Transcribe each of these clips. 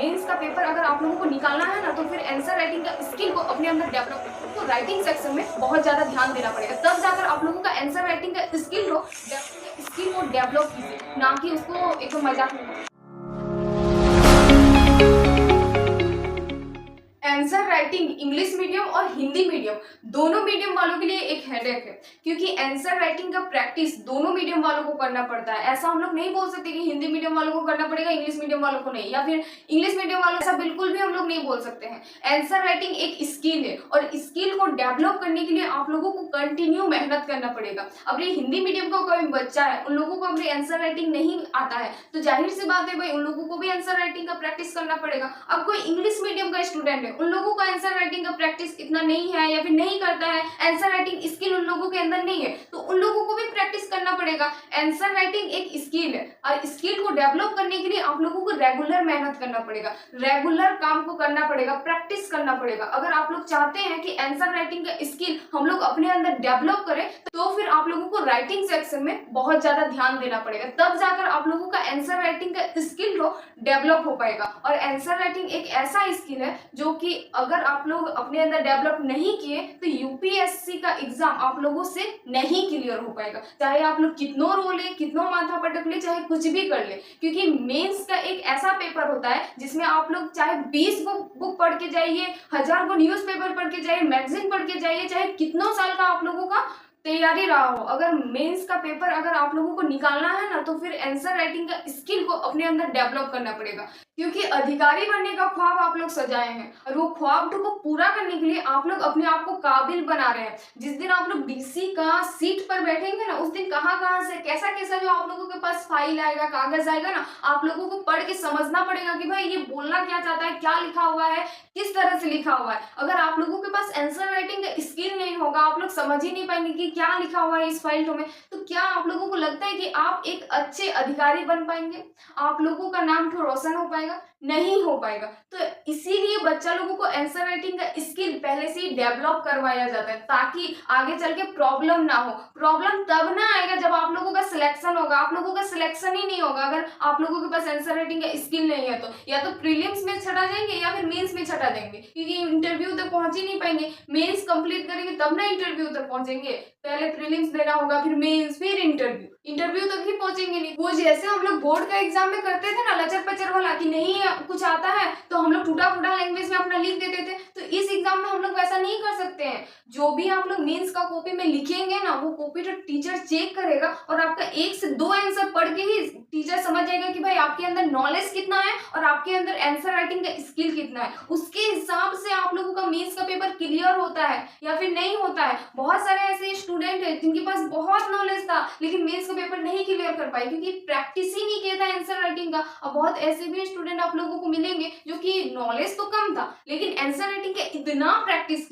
Mains का paper अगर आप लोगों को निकालना है ना, तो फिर आंसर राइटिंग का स्किल को अपने अंदर डेवलप तो राइटिंग सेक्शन में बहुत ज़्यादा ध्यान देना पड़ेगा। तब जाकर आप लोगों का आंसर राइटिंग का स्किल को डेवलप कीजिए, ना कि उसको एकदम मजाक में। आंसर राइटिंग इंग्लिश मीडियम और हिंदी मीडियम दोनों मीडियम वालों के लिए एक हेडेक है, क्योंकि आंसर राइटिंग का प्रैक्टिस दोनों मीडियम वालों को करना पड़ता है। ऐसा हम लोग नहीं बोल सकते कि हिंदी मीडियम वालों को करना पड़ेगा, इंग्लिश मीडियम वालों को नहीं, या फिर इंग्लिश मीडियम वालों ऐसा बिल्कुल भी हम लोग नहीं बोल सकते हैं। आंसर राइटिंग एक स्किल है और स्किल को डेवलप करने के लिए आप लोगों को कंटिन्यू मेहनत करना पड़ेगा। अब ये हिंदी मीडियम का कोई बच्चा है, उन लोगों को अपनी आंसर राइटिंग नहीं आता है, तो जाहिर सी बात है भाई उन लोगों को भी आंसर राइटिंग का प्रैक्टिस करना पड़ेगा। अब कोई इंग्लिश मीडियम का स्टूडेंट है, उन लोगों को आंसर राइटिंग का प्रैक्टिस इतना नहीं है या फिर नहीं करता है, आंसर राइटिंग स्किल उन लोगों के अंदर नहीं है, तो उन लोगों को भी प्रैक्टिस करना पड़ेगा। आंसर राइटिंग एक स्किल है और स्किल को डेवलप करने के लिए आप लोगों को रेगुलर मेहनत करना पड़ेगा, रेगुलर काम को करना पड़ेगा, प्रैक्टिस करना पड़ेगा। अगर आप लोग चाहते हैं कि आंसर राइटिंग का स्किल हम लोग अपने अंदर डेवलप करें, तो फिर आप लोगों को राइटिंग सेक्शन में बहुत ज्यादा ध्यान देना पड़ेगा, तब जाकर आप लोगों का आंसर राइटिंग का स्किल को डेवलप हो पाएगा। और आंसर राइटिंग एक ऐसा स्किल है जो कि अगर आप लोग अपने अंदर डेवलप नहीं किए तो यूपीएससी का एग्जाम आप लोगों से नहीं क्लियर हो पाएगा, चाहे आप लोग कितनों रो ले, कितनों माथा पटक ले, चाहे कुछ भी कर ले। क्योंकि मेंस का एक ऐसा पेपर होता है जिसमें आप लोग चाहे 20 बुक पढ़ के जाइए, 1000 को न्यूज़पेपर पढ़ के जाइए, मैगजीन पढ़ के जाइए, चाहे कितनों साल का आप लोगों का तैयारी रहा हो, अगर मेंस का पेपर अगर आप लोगों को निकालना है ना, तो फिर आंसर राइटिंग का स्किल को अपने अंदर डेवलप करना पड़ेगा। क्योंकि अधिकारी बनने का ख्वाब आप लोग सजाए हैं और वो ख्वाब को पूरा करने के लिए आप लोग अपने आप को काबिल बना रहे हैं। जिस दिन आप लोग डीसी का सीट पर बैठेंगे ना, उस दिन कहाँ कहाँ से कैसा कैसा जो आप लोगों के पास फाइल आएगा, कागज आएगा ना, आप लोगों को पढ़ के समझना पड़ेगा कि भाई ये बोलना क्या चाहता है, क्या लिखा हुआ है, किस तरह से लिखा हुआ है। अगर आप लोगों के पास आंसर राइटिंग का स्किल नहीं होगा, आप लोग समझ ही नहीं पाएंगे कि क्या लिखा हुआ है इस फाइल में, तो क्या आप लोगों को लगता है कि आप एक अच्छे अधिकारी बन पाएंगे, आप लोगों का नाम तो रोशन हो पाएगा? नहीं हो पाएगा। तो इसीलिए बच्चा लोगों को आंसर राइटिंग का स्किल पहले से ही डेवलप करवाया जाता है, ताकि आगे चल के प्रॉब्लम ना हो। प्रॉब्लम तब ना आएगा जब आप लोगों का सिलेक्शन होगा, आप लोगों का सिलेक्शन ही नहीं होगा अगर आप लोगों के पास आंसर राइटिंग का स्किल नहीं है, तो या तो प्रीलिम्स में छटा जाएंगे या फिर मेंस में छटा देंगे, क्योंकि इंटरव्यू तक पहुंच ही नहीं पाएंगे। मेंस कंप्लीट करेंगे तब ना इंटरव्यू तक पहुंचेंगे, पहले प्रीलिम्स देना होगा, फिर मेंस, फिर इंटरव्यू तक ही पहुंचेंगे नहीं। वो जैसे हम लोग बोर्ड का एग्जाम में करते थे ना, लचर पचर वाला, कि नहीं कुछ आता है तो हम लोग टूटा फूटा लैंग्वेज में अपना लिख देते थे, तो इस एग्जाम में हम लोग वैसा नहीं कर सकते हैं। जो भी आप लोग मेंस का कॉपी में लिखेंगे ना, वो कॉपी तो टीचर चेक करेगा और आपका 1 से 2 आंसर पढ़ के ही टीचर समझ जाएगा कि भाई आपके अंदर नॉलेज कितना है और आपके अंदर आंसर राइटिंग का स्किल कितना है। उसके हिसाब से आप लोगों का मेंस का पेपर क्लियर होता है या फिर नहीं होता है। बहुत सारे ऐसे स्टूडेंट है जिनके पास बहुत नॉलेज था लेकिन मेंस का पेपर नहीं क्लियर कर पाए, क्योंकि प्रैक्टिस ही नहीं किया था आंसर राइटिंग का। और बहुत ऐसे भी स्टूडेंट आप लोगों को मिलेंगे जो कि नॉलेज तो कम था लेकिन आंसर राइटिंग का इतना प्रैक्टिस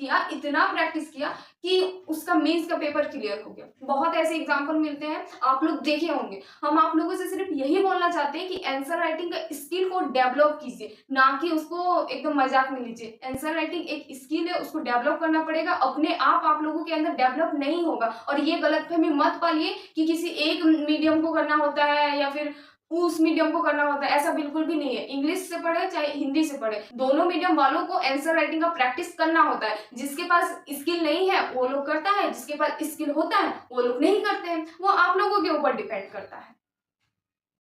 किया कि उसका मेंस का पेपर क्लियर हो गया। बहुत ऐसे एग्जाम्पल मिलते हैं, आप लोग देखे होंगे। हम आप लोगों से सिर्फ यही बोलना चाहते हैं कि आंसर राइटिंग का स्किल को डेवलप कीजिए, ना कि उसको एकदम मजाक में लीजिए। आंसर राइटिंग एक स्किल है, उसको डेवलप करना पड़ेगा। अपने आप लोगों के अंदर डेवलप नहीं होगा। और ये गलतफहमी मत पालिए कि किसी एक मीडियम को करना होता है या फिर उस मीडियम को करना होता है, ऐसा बिल्कुल भी नहीं है। इंग्लिश से पढ़े चाहे हिंदी से पढ़े, दोनों मीडियम वालों को आंसर राइटिंग का प्रैक्टिस करना होता है। जिसके पास स्किल नहीं है वो लोग करता है, जिसके पास स्किल होता है वो लोग नहीं करते हैं। वो आप लोगों के ऊपर डिपेंड करता है।